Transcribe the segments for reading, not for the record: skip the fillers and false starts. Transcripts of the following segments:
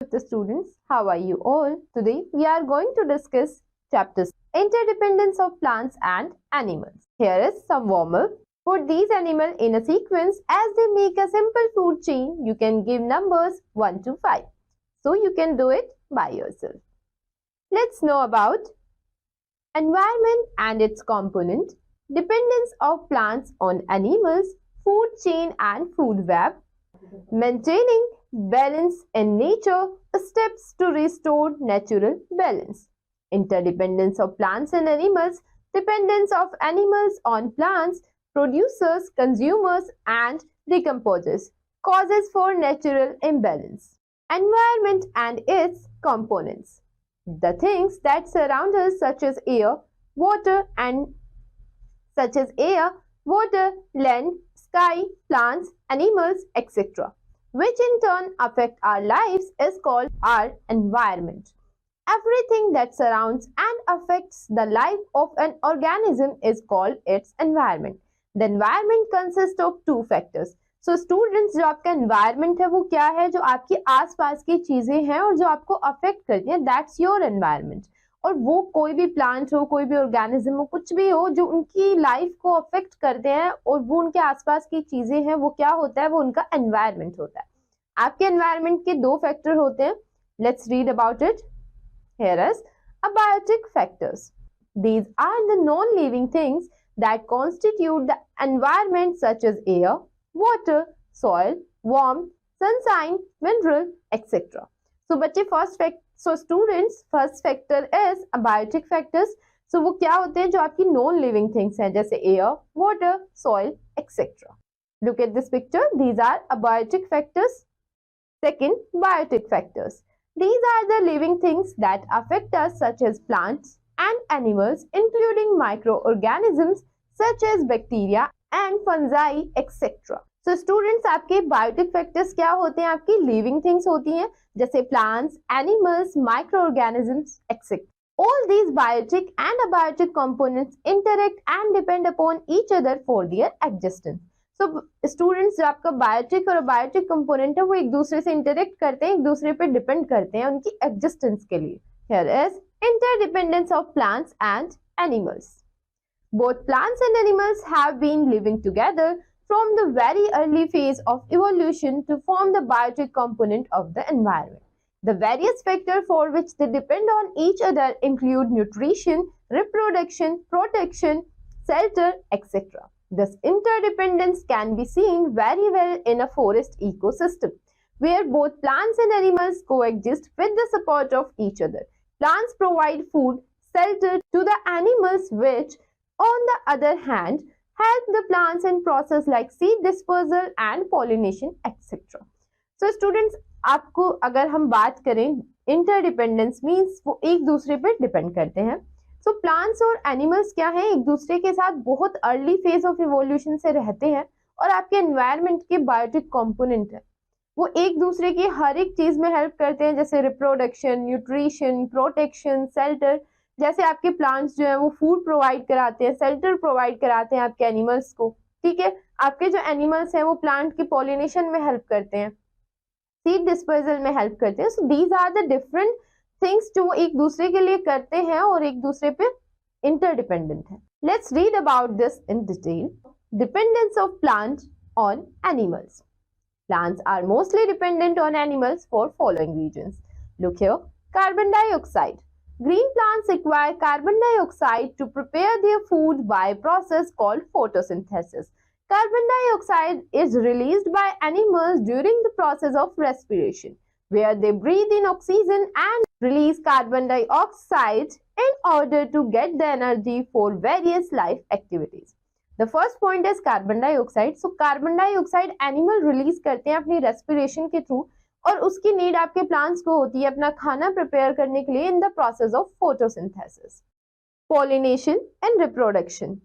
The students, how are you all? Today we are going to discuss chapters interdependence of plants and animals. Here is some warm-up. Put these animals in a sequence as they make a simple food chain. You can give numbers 1 to 5. So you can do it by yourself. Let's know about environment and its component, dependence of plants on animals, food chain and food web, maintaining balance in nature, steps to restore natural balance, interdependence of plants and animals, dependence of animals on plants, producers, consumers and decomposers, causes for natural imbalance, environment and its components, the things that surround us such as air, water, land, sky, plants, animals, etc., which in turn affect our lives, is called our environment. Everything that surrounds and affects the life of an organism is called its environment. The environment consists of two factors. So students, जो आपका environment है वो क्या है? जो आपके आसपास की चीजें हैं और जो आपको affect करती हैं, that's your environment. और वो कोई भी प्लांट हो, कोई भी ऑर्गेनिज्म हो, कुछ भी हो जो उनकी लाइफ को अफेक्ट करते हैं और वो उनके आसपास की चीजें हैं, वो क्या होता है? वो उनका एनवायरनमेंट होता है. आपके एनवायरनमेंट के दो फैक्टर होते हैं. Let's read about it. Here is abiotic factors. These are the non living things that constitute the environment such as air, water, soil, warmth, sunshine, mineral, etcetera. So बच्चे So students, first factor is abiotic factors. So वो क्या होते हैं? जो आपकी non living things हैं, जैसे air, water, soil, etc. Look at this picture. These are abiotic factors. Second, biotic factors. These are the living things that affect us, such as plants and animals, including microorganisms such as bacteria and fungi, etc. So students, आपके biotic factors क्या होते हैं? आपकी living things होती हैं, जैसे plants, animals, microorganisms, etc. All these biotic and abiotic components interact and depend upon each other for their existence. So students, जो आपका biotic और abiotic component है वो एक दूसरे से interact करते हैं, एक दूसरे पे depend करते हैं उनकी existence के लिए. Here is interdependence of plants and animals. Both plants and animals have been living together from the very early phase of evolution to form the biotic component of the environment. The various factors for which they depend on each other include nutrition, reproduction, protection, shelter, etc. This interdependence can be seen very well in a forest ecosystem, where both plants and animals coexist with the support of each other. Plants provide food, shelter to the animals, which, on the other hand, help the plants in process like seed dispersal and pollination, etc. So students, आपको अगर हम बात करें interdependence means वो एक दूसरे पे depend करते हैं. So plants और animals क्या हैं? एक दूसरे के साथ बहुत early phase of evolution से रहते हैं और आपके environment के biotic component है. वो एक दूसरे की हर एक चीज में हेल्प करते हैं, जैसे reproduction, nutrition, protection, shelter. जैसे आपके प्लांट्स जो है वो फूड प्रोवाइड कराते हैं, शेल्टर प्रोवाइड कराते हैं आपके एनिमल्स को. ठीक है, आपके जो एनिमल्स हैं वो प्लांट की पॉलिनेशन में हेल्प करते हैं, सीड डिस्पर्सल में हेल्प करते हैं. So these are the different things जो एक दूसरे के लिए करते हैं और एक दूसरे पे इंटरडिपेंडेंट है. Let's read about this in detail. Dependence of plant on animals. Plants are mostly dependent on animals for following reasons. Look here. Carbon dioxide. Green plants require carbon dioxide to prepare their food by a process called photosynthesis. Carbon dioxide is released by animals during the process of respiration, where they breathe in oxygen and release carbon dioxide in order to get the energy for various life activities. The first point is carbon dioxide. So carbon dioxide animal release करते हैं अपनी respiration के through और उसकी need आपके plants को होती है अपना खाना प्रिपेयर करने के लिए in the process of photosynthesis. Pollination and reproduction.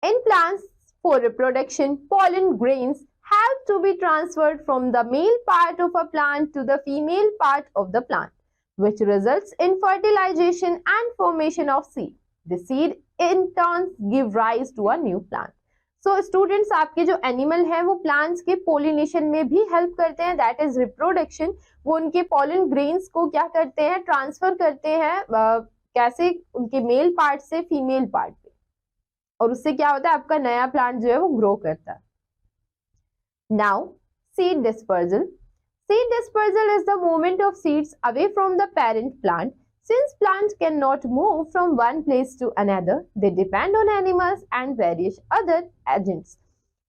In plants, for reproduction, pollen grains have to be transferred from the male part of a plant to the female part of the plant, which results in fertilization and formation of seed. The seed in turn give rise to a new plant. So students, आपके जो animal है वो plants के pollination में भी help करते हैं, that is reproduction. वो उनके पॉलन ग्रेन्स को क्या करते हैं, ट्रांसफर करते हैं कैसे, उनके मेल पार्ट से फीमेल पार्ट पे, और उससे क्या होता है, आपका नया प्लांट जो है वो ग्रो करता है। Now seed dispersal. Seed dispersal is the movement of seeds away from the parent plant. Since plants cannot move from one place to another, they depend on animals and various other agents,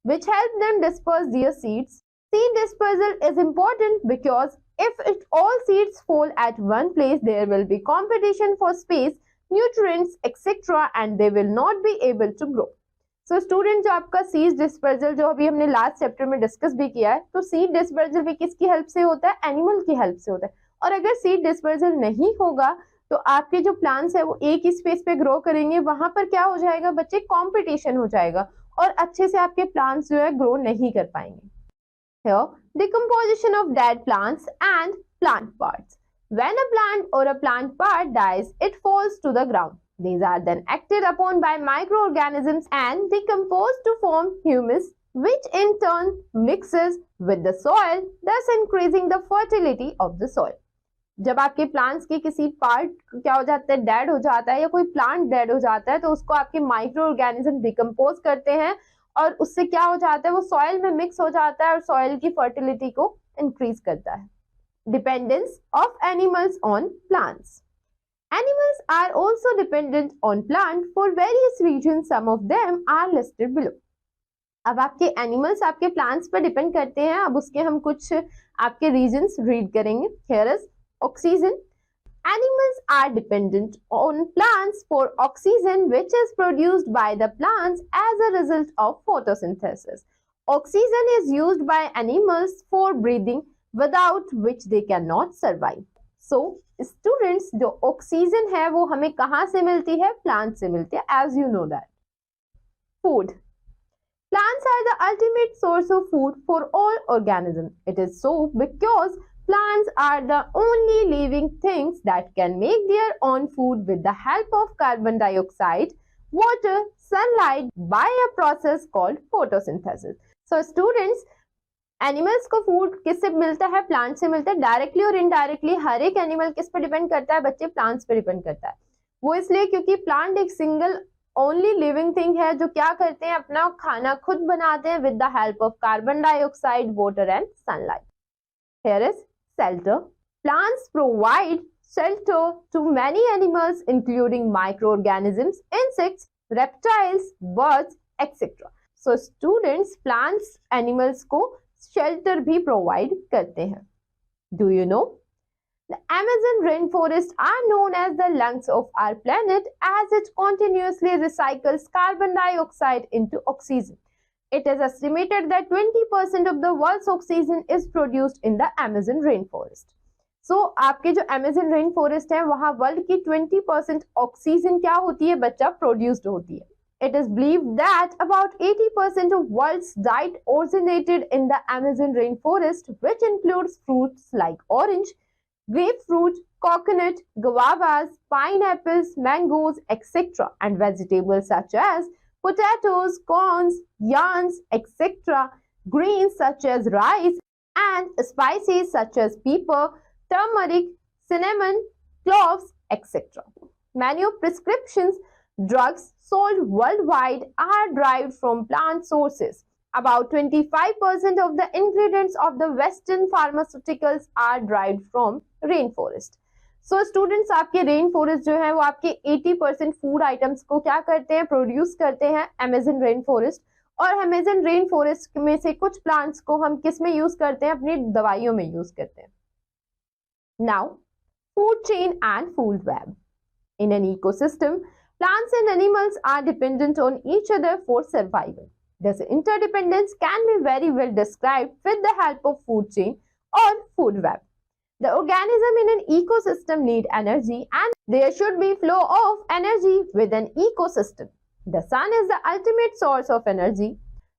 which help them disperse their seeds. Seed dispersal is important because if all seeds fall at one place, there will be competition for space, nutrients, etc., and they will not be able to grow. So student, जो आपका seed dispersal जो अभी हमने last chapter में discuss भी किया है, तो सीड डिस्पर्जल भी किसकी हेल्प से होता है, एनिमल की हेल्प से होता है। और अगर सीड डिस्पर्जल नहीं होगा तो आपके जो प्लांट्स है वो एक ही स्पेस पे ग्रो करेंगे, वहां पर क्या हो जाएगा बच्चे, कंपटीशन हो जाएगा और अच्छे से आपके प्लांट्स जो है ग्रो नहीं कर पाएंगे। Here, decomposition of dead plants and plant parts. When a plant or a plant part dies, it falls to the ground. These are then acted upon by microorganisms and decomposed to form humus, which in turn mixes with the soil, thus increasing the fertility of the soil. जब आपके plants के किसी part क्या हो जाता है, dead हो जाता है, या कोई प्लांट डेड हो जाता है, तो उसको आपके माइक्रो ऑर्गेनिज्म डिकम्पोज करते हैं और उससे क्या हो जाता है, वो सॉइल में मिक्स हो जाता है और सॉइल की फर्टिलिटी को इंक्रीज करता है। Dependence of animals on plants. Animals are also dependent on plant for various reasons. Some of them are listed below. अब आपके एनिमल्स आपके प्लांट्स पर डिपेंड करते हैं। अब उसके हम कुछ आपके रीजंस रीड करेंगे। Here is oxygen. Animals are dependent on plants for oxygen, which is produced by the plants as a result of photosynthesis. Oxygen is used by animals for breathing, without which they cannot survive. So, students, जो oxygen है वो हमें कहां से मिलती है, plant से मिलती है, as you know that. Food. Plants are the ultimate source of food for all organisms. It is so because plants are the only living things that can make their own food with the help of carbon dioxide, water, sunlight by a process called photosynthesis. So students, animals को food किससे मिलता है, plant से मिलता है। Directly और indirectly हर एक animal किस पे डिपेंड करता है बच्चे, प्लांट्स पे डिपेंड करता है। वो इसलिए क्योंकि प्लांट एक सिंगल ओनली लिविंग थिंग है जो क्या करते हैं, अपना खाना खुद बनाते हैं with the help of carbon dioxide, water and sunlight. Here is shelter. Plants provide shelter to many animals including microorganisms, insects, reptiles, birds, etc. So students, plants animals को शेल्टर भी प्रोवाइड करते हैं. Do you know the Amazon rainforests are known as the lungs of our planet as it continuously recycles carbon dioxide into oxygen. It is estimated that 20% of the world's oxygen is produced in the Amazon rainforest. So आपके जो Amazon rainforest है वहां world की 20% oxygen क्या होती है बच्चा, produced होती है. It is believed that about 80% of world's diet originated in the Amazon rainforest, which includes fruits like orange, grapefruit, coconut, guavas, pineapples, mangoes, etc., and vegetables such as potatoes, corns, yams, etc., grains such as rice, and spices such as pepper, turmeric, cinnamon, cloves, etc. Many of prescriptions drugs sold worldwide are derived from plant sources. About 25% of the ingredients of the Western pharmaceuticals are derived from rainforest. So students, आपके rainforest जो है वो आपके 80% food items को क्या करते हैं, produce करते हैं Amazon rainforest. और Amazon rainforest में से कुछ प्लांट्स को हम किस में यूज करते हैं, अपनी दवाइयों में यूज करते हैं. Now, food chain and food web. In an ecosystem, plants and animals are dependent on each other for survival. This interdependence can be very well described with the help of food chain or food web. The organism in an ecosystem need energy and there should be flow of energy within an ecosystem. The sun is the ultimate source of energy.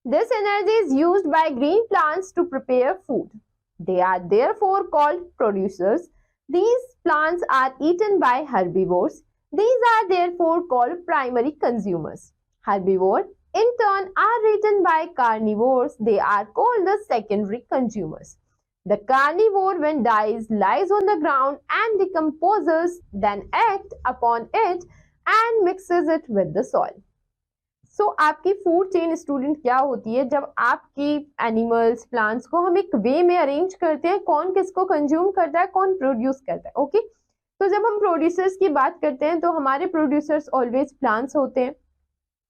This energy is used by green plants to prepare food. They are therefore called producers. These plants are eaten by herbivores. These are therefore called primary consumers. Herbivores, in turn, are eaten by carnivores. They are called the secondary consumers. The carnivore, when dies, lies on the ground and decomposes, then acts upon it and mixes it with the soil. सो आपकी food chain student क्या होती है? जब आपकी animals plants को हम एक वे में अरेंज करते हैं, कौन किसको कंज्यूम करता है, कौन प्रोड्यूस करता है. ओके, तो जब हम प्रोड्यूसर्स की बात करते हैं तो हमारे प्रोड्यूसर्स ऑलवेज प्लांट्स होते हैं,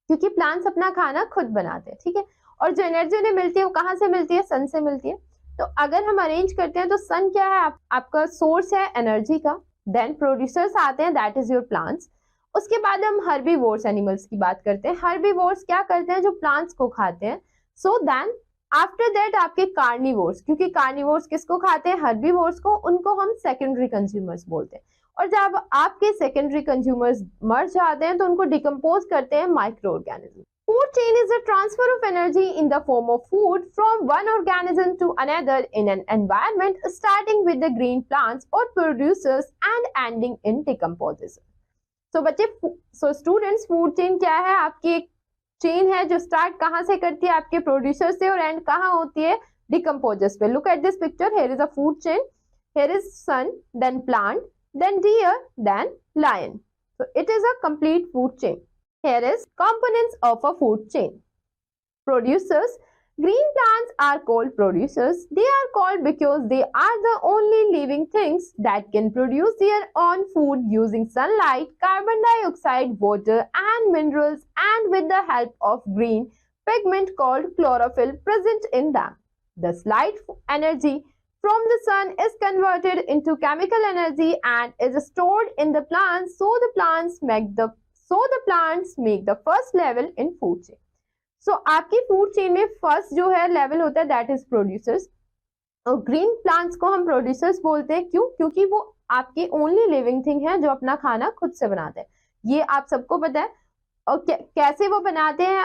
क्योंकि प्लांट्स अपना खाना खुद बनाते हैं. ठीक है, और जो एनर्जी उन्हें मिलती है वो कहाँ से मिलती है? सन से मिलती है. तो अगर हम अरेंज करते हैं तो सन क्या है? आपका सोर्स है एनर्जी का. देन प्रोड्यूसर्स आते हैं, दैट इज योर प्लांट्स. उसके बाद हम हर्बीवोर्स एनिमल्स की बात करते हैं. हर्बीवोर्स क्या करते हैं? जो प्लांट्स को खाते हैं. सो देन आफ्टर दैट आपके कार्निवोर्स, क्योंकि कार्निवोर्स किसको खाते हैं? हर्बीवोर्स को. उनको हम सेकेंडरी कंज्यूमर्स बोलते हैं. और जब आपके सेकेंडरी कंज्यूमर्स मर जाते हैं तो उनको डिकम्पोज करते हैं micro organism. Food chain is a transfer of energy in the form of food from one organism to another in an environment, starting with the green plants or producers and ending in decomposition. So बच्चे, so students, food chain क्या है? आपकी एक chain है जो start कहाँ से करती है? आपके प्रोड्यूसर से, और एंड कहाँ होती है? डिकम्पोजर्स पे. Look at this picture. Here is a food chain. Here is sun, then plant, then deer, then lion. So it is a complete food chain. Here is components of a food chain. Producers. Green plants are called producers. They are called because they are the only living things that can produce their own food using sunlight, carbon dioxide, water and minerals, and with the help of green pigment called chlorophyll present in them. The light energy from the sun is converted into chemical energy and is stored in the plants, so the plants make the first level in food chain. So आपकी food chain में first जो है level होता है, that is producers. और green plants को हम producers बोलते हैं. क्यों? क्योंकि वो आपकी ओनली लिविंग थिंग है जो अपना खाना खुद से बनाते हैं. ये आप सबको पता है. और कैसे वो बनाते हैं?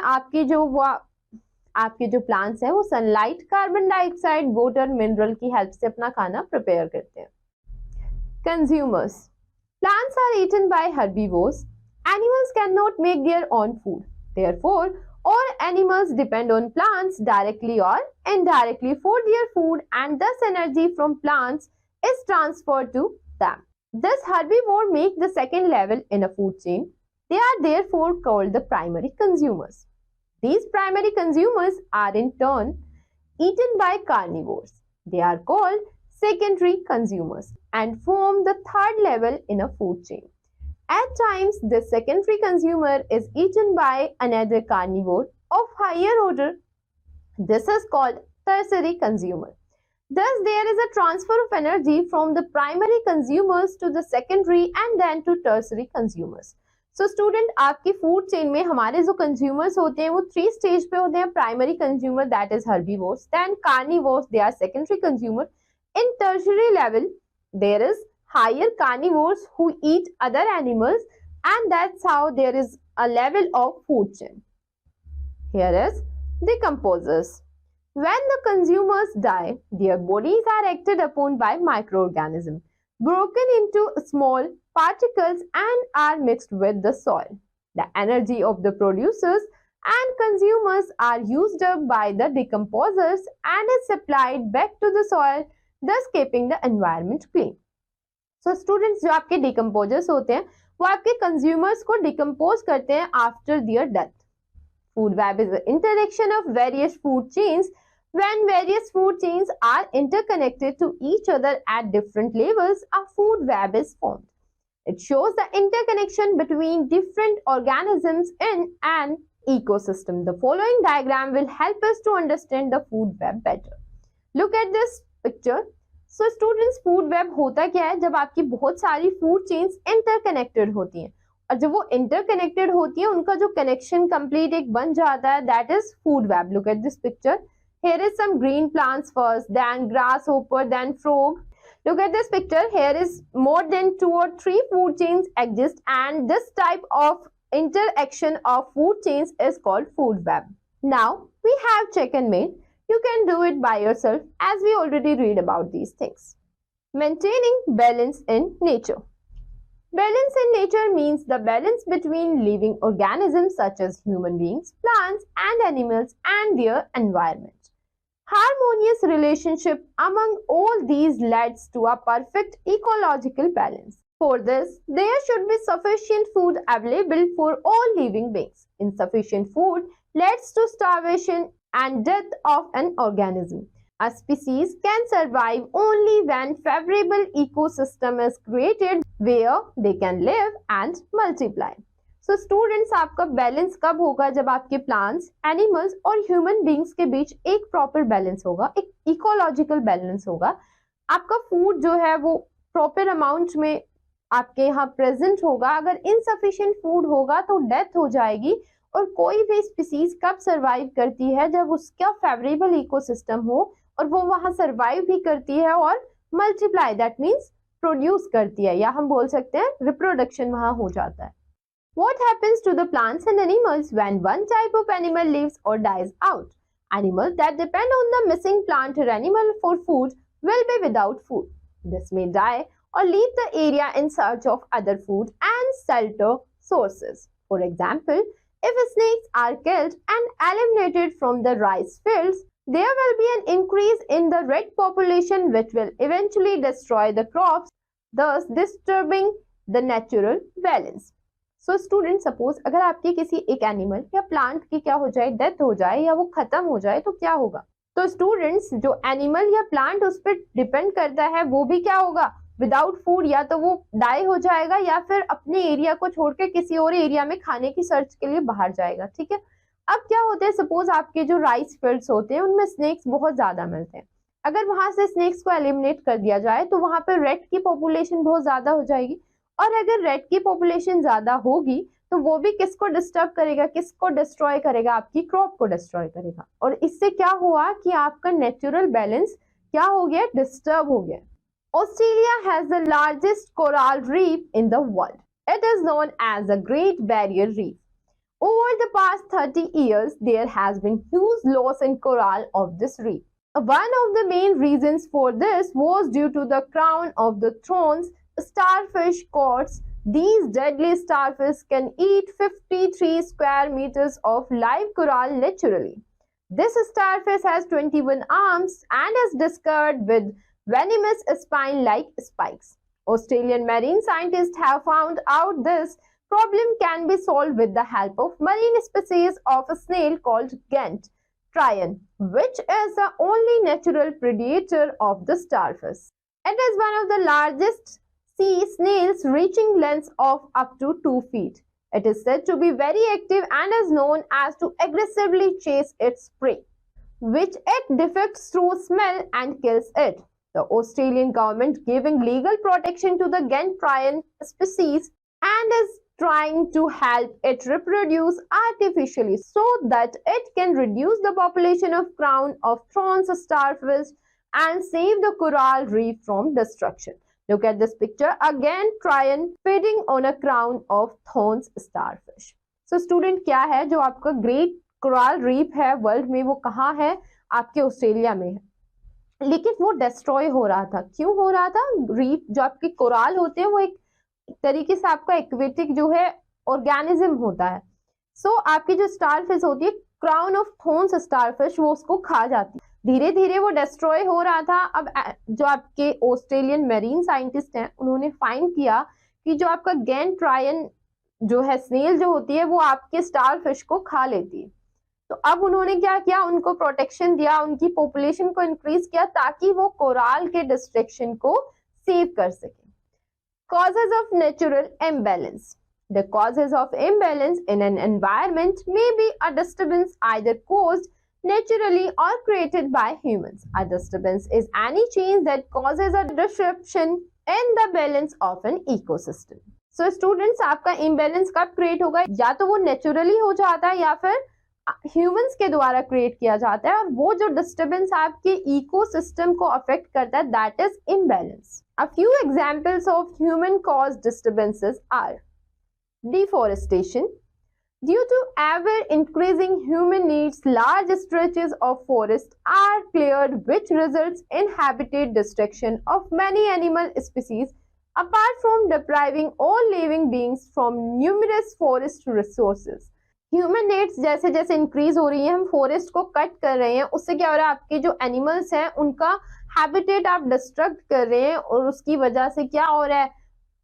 आपके जो प्लांट्स हैं वो sunlight, carbon dioxide, water, mineral की हेल्प से अपना खाना प्रिपेयर करते हैं. Consumers. Plants are eaten by herbivores. Animals can not make their own food. Therefore all animals depend on plants directly or indirectly for their food, and thus energy from plants is transferred to them. This herbivore make the second level in a food chain. They are therefore called the primary consumers. These primary consumers are in turn eaten by carnivores. They are called secondary consumers and form the third level in a food chain. At times, this secondary consumer is eaten by another carnivore of higher order. This is called tertiary consumer. Thus, there is a transfer of energy from the primary consumers to the secondary and then to tertiary consumers. So, student, आपकी food chain में हमारे जो consumers होते हैं वो 3 stage पे होते हैं. Primary consumer, that is herbivores, then carnivores, they are secondary consumer. In tertiary level there is higher carnivores who eat other animals, and that's how there is a level of food chain. Here is decomposers. When the consumers die, their bodies are acted upon by microorganisms, broken into small particles and are mixed with the soil. The energy of the producers and consumers are used up by the decomposers and is supplied back to the soil, thus keeping the environment clean. So students, जो आपके decomposers होते हैं वो आपके consumers को decompose करते हैं after their death. Food web is the interaction of various food chains. When various food chains are interconnected to each other at different levels, a food web is formed. It shows the interconnection between different organisms in an ecosystem. The following diagram will help us to understand the food web better. Look at this picture. So students, food web होता क्या है? जब आपकी बहुत सारी food chains interconnected होती हैं, और जब वो इंटरकनेक्टेड होती है उनका जो कनेक्शन कंप्लीट एक बन जाता है, that is food web. Look at this picture. Here is some green plants first, then grasshopper, then frog. Look at this picture. Here is more than 2 or 3 food chains exist, and this type of interaction of food chains is called food web. Now we have check and mate. You can do it by yourself, as we already read about these things. Maintaining balance in nature. Balance in nature means the balance between living organisms such as human beings, plants and animals and their environment. Harmonious relationship among all these leads to a perfect ecological balance. For this, there should be sufficient food available for all living beings. Insufficient food leads to starvation and death of an organism. A species can survive only when favorable ecosystem is created where they can live and multiply. So students, आपका balance कब होगा? जब आपके plants, animals और human beings के बीच एक proper balance होगा, एक इकोलॉजिकल बैलेंस होगा. आपका फूड जो है वो प्रॉपर अमाउंट में आपके यहाँ प्रेजेंट होगा. अगर इनसफिशिएंट फूड होगा तो डेथ हो जाएगी. और कोई भी स्पीसीज कब सर्वाइव करती है? जब उसका फेवरेबल इकोसिस्टम हो और वो वहां सर्वाइव भी करती है और मल्टीप्लाई, दैट मीन्स प्रोड्यूस करती है, या हम बोल सकते हैं रिप्रोडक्शन वहां हो जाता है. What happens to the plants and animals when one type of animal lives or dies out? Animals that depend on the missing plant or animal for food will be without food. This may die or leave the area in search of other food and shelter sources. For example, if snakes are killed and eliminated from the rice fields, there will be an increase in the rat population which will eventually destroy the crops, thus disturbing the natural balance. So student, suppose अगर आपके किसी एक animal या plant की क्या हो जाए, death हो जाए या वो खत्म हो जाए, तो क्या होगा? तो स्टूडेंट्स, जो एनिमल या प्लांट उस पर डिपेंड करता है वो भी क्या होगा? विदाउट फूड, या तो वो डाई हो जाएगा या फिर अपने एरिया को छोड़ के किसी और एरिया में खाने की सर्च के लिए बाहर जाएगा. ठीक है. अब क्या होता है, सपोज आपके जो राइस फील्ड्स होते हैं उनमें स्नेक्स बहुत ज्यादा मिलते हैं. अगर वहां से स्नेक्स को एलिमिनेट कर दिया जाए तो वहां पर रेट की पॉपुलेशन बहुत ज्यादा हो जाएगी. और अगर रेट की पॉपुलेशन ज्यादा होगी तो वो भी किसको डिस्टर्ब करेगा? किसको डिस्ट्रॉय करेगा? आपकी क्रॉप को डिस्ट्रॉय करेगा. और इससे क्या हुआ कि आपका नेचुरल बैलेंस क्या हो गया? डिस्टर्ब हो गया. Australia has the largest coral reef in the world. It is known as the great barrier reef. Over the past 30 years, there has been huge loss in coral of this reef. One of the main reasons for this was due to the crown of the thorns starfish caught. These deadly starfish can eat 53 square meters of live coral naturally. This starfish has 21 arms and is discovered with venomous spine-like spikes. Australian marine scientists have found out this problem can be solved with the help of marine species of a snail called Ghent Tryon, which is the only natural predator of the starfish. It is one of the largest sea snails, reaching lengths of up to 2 feet. It is said to be very active and is known as to aggressively chase its prey, which it defects through smell and kills it. The Australian government giving legal protection to the Ghent Tryon species and is trying to help it reproduce artificially so that it can reduce the population of crown of thorns starfish and save the coral reef from destruction. Look at this picture. Again, Tryon feeding on a crown of thorns starfish. So student, क्या है जो आपका great coral reef है world में, वो कहाँ है? आपके ऑस्ट्रेलिया में है. लेकिन वो डिस्ट्रॉय हो रहा था. क्यों हो रहा था? रीफ, जो आपके कोरल होते हैं वो एक तरीके से आपका एक्वेटिक जो है ऑर्गेनिज्म होता है. सो आपकी जो स्टारफिश होती है, क्राउन ऑफ थॉर्न्स स्टारफिश, वो उसको खा जाती है. धीरे धीरे वो डिस्ट्रॉय हो रहा था. अब जो आपके ऑस्ट्रेलियन मेरीन साइंटिस्ट हैं उन्होंने फाइंड किया कि जो आपका गेंट ट्रायन जो है स्नेल जो होती है वो आपके स्टारफिश को खा लेती है. तो अब उन्होंने क्या किया? उनको प्रोटेक्शन दिया, उनकी पॉपुलेशन को इंक्रीज किया ताकि वो कोराल के डिस्ट्रक्शन को सेव कर सके. Causes of natural imbalance. The causes of imbalance in an environment may be a disturbance either caused naturally or created by humans. A disturbance is any change that causes a disruption in the balance of an ecosystem. So students, आपका imbalance कब create होगा? या तो वो naturally हो जाता है या फिर humans के द्वारा create किया जाता है. और वो जो disturbance आपके ecosystem को affect करता है, that is imbalance. A few examples of human caused disturbances are deforestation. Due to ever increasing human needs, large stretches of forest are cleared, which results in habitat destruction of many animal species, apart from depriving all living beings from numerous forest resources. Human needs जैसे जैसे increase हो रही है, हम forest को cut कर रहे हैं, उससे क्या हो रहा है, आपके जो एनिमल्स हैं उनका हैबिटेट आप डिस्ट्रक्ट कर रहे हैं, और उसकी वजह से क्या हो रहा है,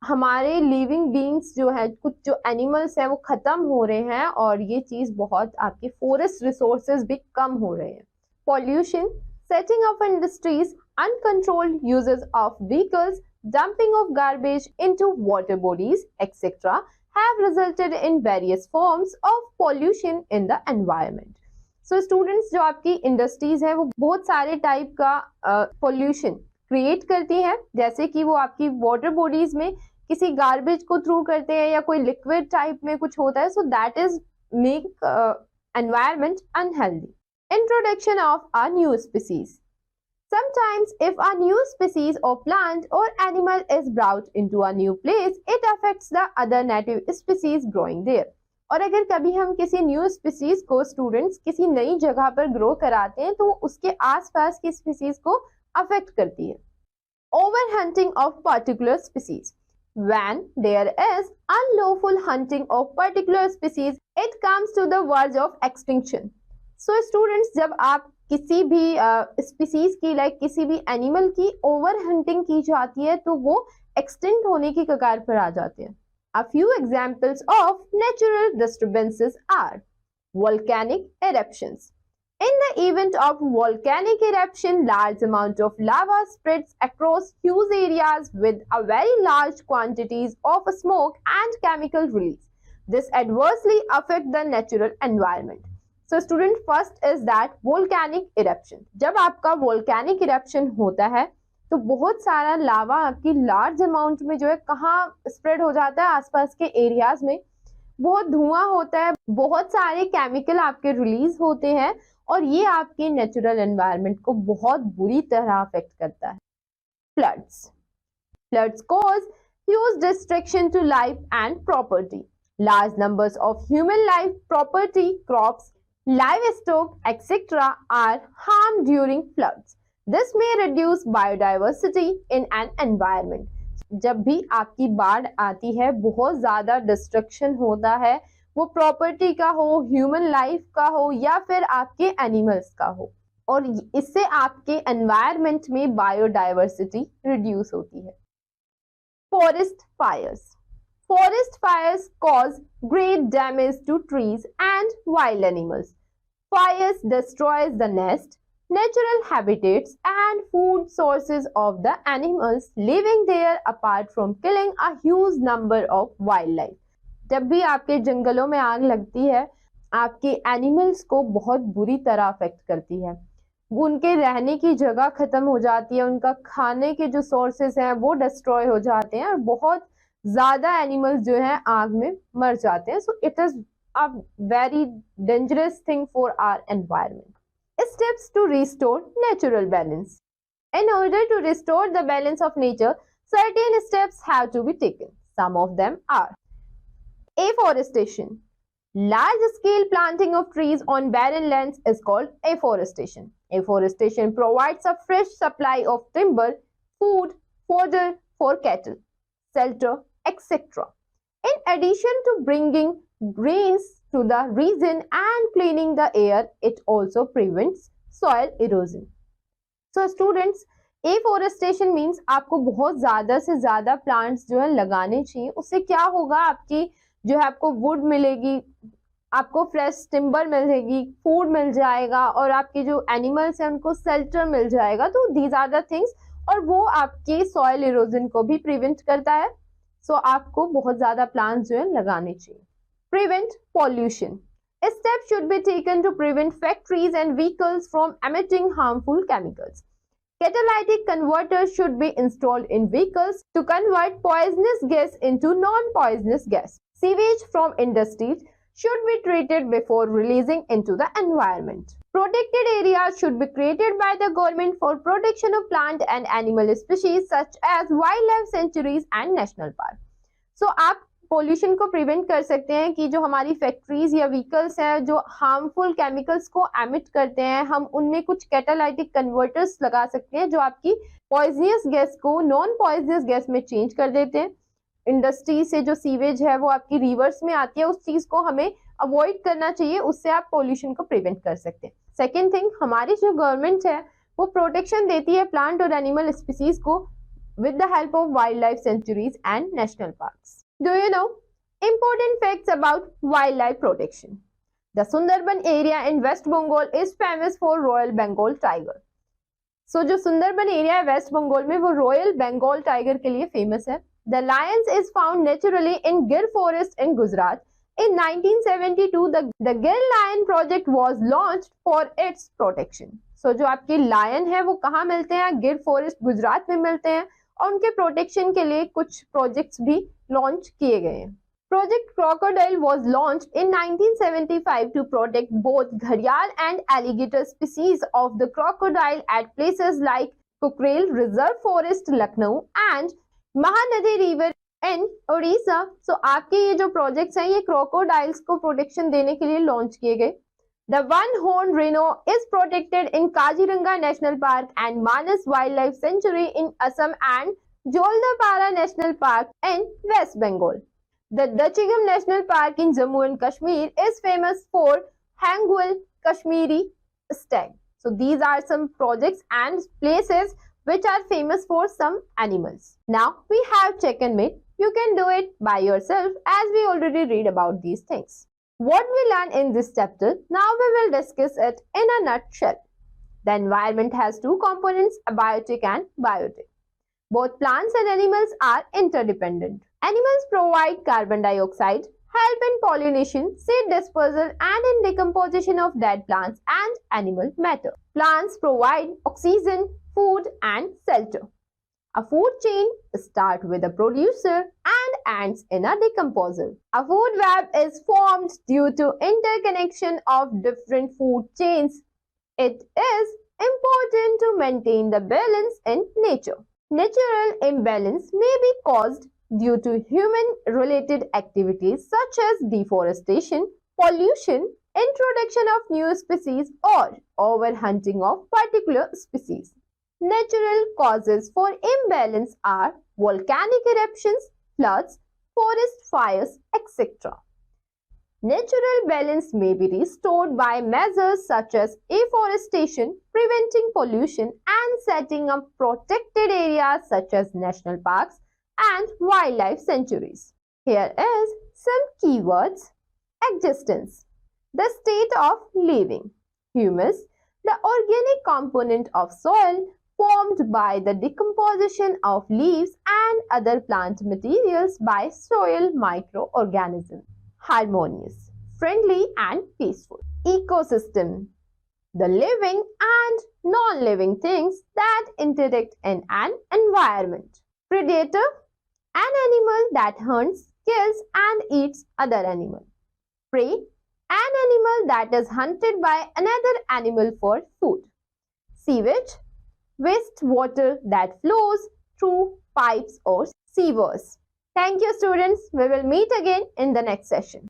हमारे लिविंग बींग्स जो है, कुछ जो एनिमल्स हैं वो खत्म हो रहे हैं, और ये चीज बहुत आपके फॉरेस्ट रिसोर्सेज भी कम हो रहे हैं। Pollution, setting of industries, uncontrolled uses of vehicles, dumping of garbage into water bodies, etc. have resulted in various forms of pollution in the environment. So students, जो आपकी इंडस्ट्रीज है वो बहुत सारे टाइप का पोल्यूशन क्रिएट करती हैं, जैसे कि वो आपकी वाटर बॉडीज में किसी गार्बेज को थ्रू करते हैं या कोई लिक्विड टाइप में कुछ होता है, so that is make environment unhealthy. Introduction of a new species. Sometimes, if a new species or plant or animal is brought into a new place, it affects the other native species growing there. और अगर कभी हम किसी new species को students किसी नई जगह पर ग्रो कराते हैं, तो उसके आसपास की स्पीसीज को अफेक्ट करती है। Over hunting of particular species. When there is unlawful hunting of particular species, it comes to the verge of extinction. So students, जब आप किसी भी स्पीसीज की लाइक किसी भी एनिमल की ओवर हंटिंग की जाती है, तो वो एक्सटिंक्ट होने की कगार पर आ जाते हैं। A few examples of natural disturbances are volcanic eruptions. In the event of volcanic eruption, large amount of lava spreads across huge areas with a very large quantities of smoke and chemical release. This adversely affects the natural environment. So student, first is that volcanic eruption. जब आपका volcanic eruption होता है तो बहुत सारा लावा आपकी large amount में जो है कहाँ स्प्रेड हो जाता है, आसपास के एरियाज में। बहुत धुआं होता है, बहुत सारे केमिकल आपके रिलीज होते हैं, और ये आपके नेचुरल एनवायरनमेंट को बहुत बुरी तरह अफेक्ट करता है। Floods. Floods cause huge destruction to life and property. Large numbers of human life, property, crops, livestock, etc. are harmed during floods. This may reduce biodiversity in an environment. जब भी आपकी बाढ़ आती है, बहुत ज्यादा डिस्ट्रक्शन होता है, वो प्रॉपर्टी का हो, ह्यूमन लाइफ का हो, या फिर आपके एनिमल्स का हो, और इससे आपके एनवायरनमेंट में बायोडाइवर्सिटी रिड्यूस होती है। Forest fires. Forest fires cause great damage to trees and wild animals. Fires destroys the nest, natural habitats and food sources of the animals living there, apart from killing a huge number of wildlife. जब भी आपके जंगलों में आग लगती है, आपके animals को बहुत बुरी तरह अफेक्ट करती है। उनके रहने की जगह खत्म हो जाती है, उनका खाने के जो सोर्सेस हैं वो डिस्ट्रॉय हो जाते हैं, और बहुत ज्यादा एनिमल्स जो है आग में मर जाते हैं। So it is a very dangerous thing for our environment. Steps to restore natural balance. In order to restore the balance of nature, certain steps have to be taken. Some of them are: afforestation. Large scale planting of trees on barren lands is called afforestation. Afforestation provides a fresh supply of timber, food, fodder for cattle, shelter, etc. In addition to bringing greens to the region and cleaning the air, it also prevents soil erosion. So students, afforestation means आपको बहुत ज्यादा से ज्यादा plants जो है लगाने चाहिए। उससे क्या होगा, आपकी जो है आपको वुड मिलेगी, आपको फ्रेश टिम्बर मिलेगी, फूड मिल जाएगा, और आपके जो एनिमल्स हैं उनको शेल्टर मिल जाएगा। तो दीज आर द थिंग्स, और वो आपके सॉइल इरोजन को भी प्रिवेंट करता है। सो आपको बहुत ज्यादा प्लांट्स जो है लगाने चाहिए। Prevent pollution. Steps should be taken to prevent factories and vehicles from emitting harmful chemicals. Catalytic converters should be installed in vehicles to convert poisonous gas into non-poisonous gas. Sewage from industries should be treated before releasing into the environment. Protected areas should be created by the government for protection of plant and animal species such as wildlife sanctuaries and national parks. So आप pollution को prevent कर सकते हैं कि जो हमारी factories या vehicles हैं जो हार्मफुल केमिकल्स को एमिट करते हैं, हम उनमें कुछ कैटालाइटिक कन्वर्टर्स लगा सकते हैं जो आपकी पॉइजनियस गैस को नॉन पॉइजनियस गैस में चेंज कर देते हैं। इंडस्ट्री से जो सीवेज है वो आपकी रिवर्स में आती है, उस चीज को हमें अवॉइड करना चाहिए, उससे आप पोल्यूशन को प्रिवेंट कर सकते हैं। सेकेंड थिंग, हमारी जो गवर्नमेंट है वो प्रोटेक्शन देती है प्लांट और एनिमल स्पीसीज को with the help of wild life sanctuaries and national parks. Do you know important facts about wildlife protection? The Sundarban area in West Bengal is famous for Royal Bengal tiger. So जो Sundarban area है waste Bengal में वो royal Bengal tiger के लिए famous है। The lions is found naturally in Gir forest in Gujarat. In 1972 the Gir Lion project was launched for its protection. So जो आपके lion है वो कहाँ मिलते हैं? गिर फॉरेस्ट गुजरात में मिलते हैं और उनके प्रोटेक्शन के लिए कुछ प्रोजेक्ट्स भी लॉन्च किए गए हैं। Project Crocodile was launched in 1975 to protect both gharial and alligator species of the crocodile at places like Kukrel Reserve Forest, Lucknow and Mahanadi River in Odisha. So आपके ये जो प्रोजेक्ट्स हैं ये crocodiles को protection देने के लिए launch किए गए। The one-horned rhino is protected in Kaziranga National Park and Manas Wildlife Sanctuary in Assam and Joldapara National Park in West Bengal. The Dachigam National Park in Jammu and Kashmir is famous for Hangul Kashmiri stag. So these are some projects and places which are famous for some animals. Now we have check and mate. You can do it by yourself as we already read about these things. What we learn in this chapter, now we will discuss it in a nutshell. The environment has two components, abiotic and biotic. Both plants and animals are interdependent. Animals provide carbon dioxide, help in pollination, seed dispersal and in decomposition of dead plants and animal matter. Plants provide oxygen, food and shelter. A food chain starts with a producer and ends in a decomposer. A food web is formed due to interconnection of different food chains. It is important to maintain the balance in nature. Natural imbalance may be caused due to human-related activities such as deforestation, pollution, introduction of new species or overhunting of particular species. Natural causes for imbalance are volcanic eruptions, floods, forest fires, etc. Natural balance may be restored by measures such as afforestation, preventing pollution, and setting up protected areas such as national parks and wildlife sanctuaries. Here is some keywords. Existence, the state of living. Humus, the organic component of soil formed by the decomposition of leaves and other plant materials by soil microorganisms. Harmonious, friendly and peaceful. Ecosystem, the living and non-living things that interact in an environment. Predator, an animal that hunts, kills and eats other animals. Prey, an animal that is hunted by another animal for food. Sewage, waste water that flows through pipes or sewers. Thank you students. We will meet again in the next session.